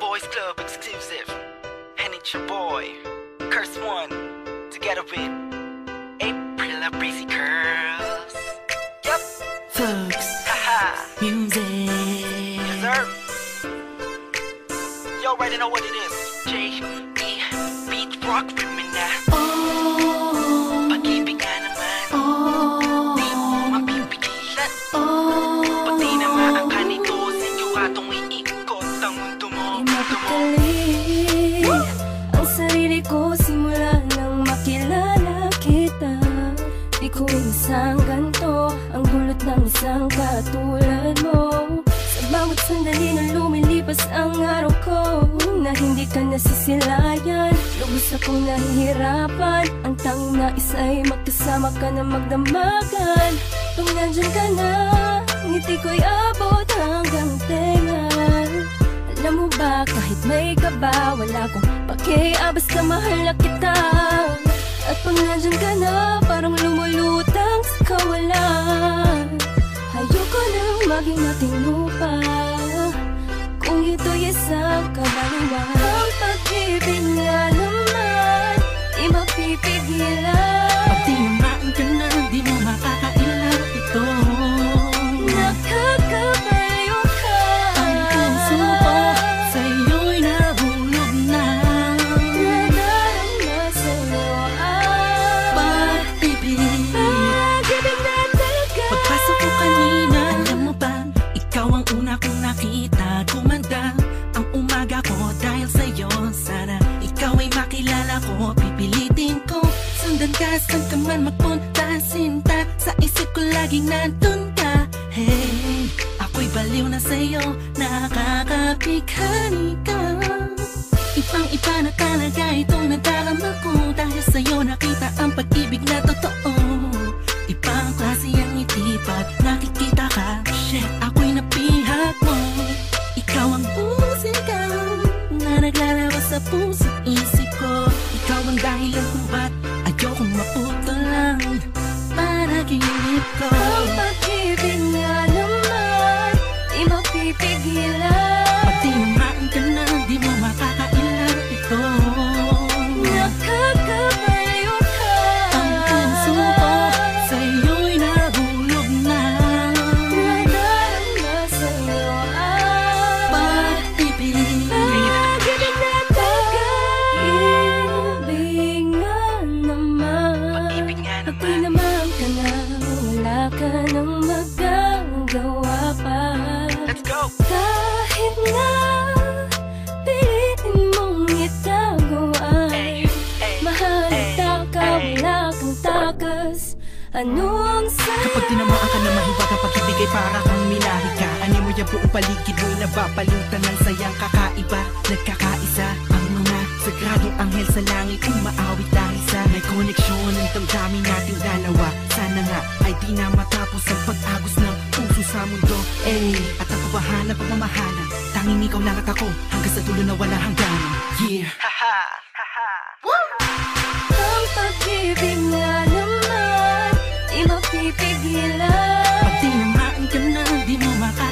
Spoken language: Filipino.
Boys Club exclusive. And it's your boy, Curse One, together with April of Breezy Curls. Yup. Folks, Haha. music. Yes, sir. You already know what it is. J.E. Beat Rock with me now. Oh, Pag-ibig nga naman. oh, Di mo mapipigilan. oh. Pati naman ang kanito sa inyo katong iikot ang mundo mo. Mapakali ang sarili ko simula nang makilala kita. Di ko inasang ganito ang gulot ng isang katulad mo. Sa bawat sandali na lumilipas ang araw ko, na hindi ka nasisilayan, lubos akong nahihirapan. Ang tanging nais ay magkasama ka na magdamagan. Kung nandyan ka na, ngiti ko'y abot hanggang tenga. Alam mo ba, kahit may kaba, wala kong pake, basta mahal na kita. At pag nandyan ka na, parang lumulutang sa kawalan. Ayoko nang maging matino pa, kung ito'y isang kabaliwan. Ang pag-ibig nga naman, di mapipigilan. Pag tinamaan ka na, di mo makakailan ito. Nakakabayo ka. Ang puso ko sa'yo'y nahulog na. Nadarama sa'yo ang Pag-ibig. pag-ibig na talaga. Pagpasok ko kanina, alam mo ba, ikaw ang una kong nakita. Kumanda ang umaga ko dahil sa'yo. Sana ikaw ay makilala ko, pipilitin ko. Sundan ka, saan ka man magpunta, sinta. Sa isip ko laging nandun ka. Hey, ako'y baliw na sa'yo, nakakapighani ka. Ibang-iba na talaga itong nadarama ko. Dahil sa'yo nakita ang pag-ibig na totoo. Ibang klase ang ngiti pag nakikita ka. Shit, ako'y napihak mo. Ikaw ang musika na naglalabas sa puso't isip ko. Ikaw ang dahilan kung ba't ayokong maputulan panaginip ko. Ang pag-ibig nga naman, di mapipigilan. Pag tinamaan ka na, di mo makakailan ito. Nakakabayo ka. Ang puso ko sa'yo'y nahulog na. Nadarama sa'yo ang Pag-ibig. pag-ibig na talaga. Ibig nga naman, Pag-ibig nga pag naman. tinamaan ka na, wala ka nang magagawa pa. Let's go. Kahit na pilitin mong itago ay mahalata ka, wala kang takas. Ano ang saya? Kapag tinamaan ka na mahiwag ang pag-ibig ay para kang minahi ka. Ani mo yung buong paligid mo'y nababalutan ng sayang kakaiba. Nagkakaisa ang mga sagradong anghel sa langit umaawit dahil sa may koneksyon ng damdamin nating dalawa. Sana nga ay di na matapos ang pag-agos ng puso sa mundo. At ang kabahalan, pagmamahalan, tanging ikaw lang at ako hanggang sa dulo na wala hangganan. Yeah. Haha. Haha. Ang pag-ibig nga naman, di mapipigilan. Pag tinamaan ka na, di mo makakailan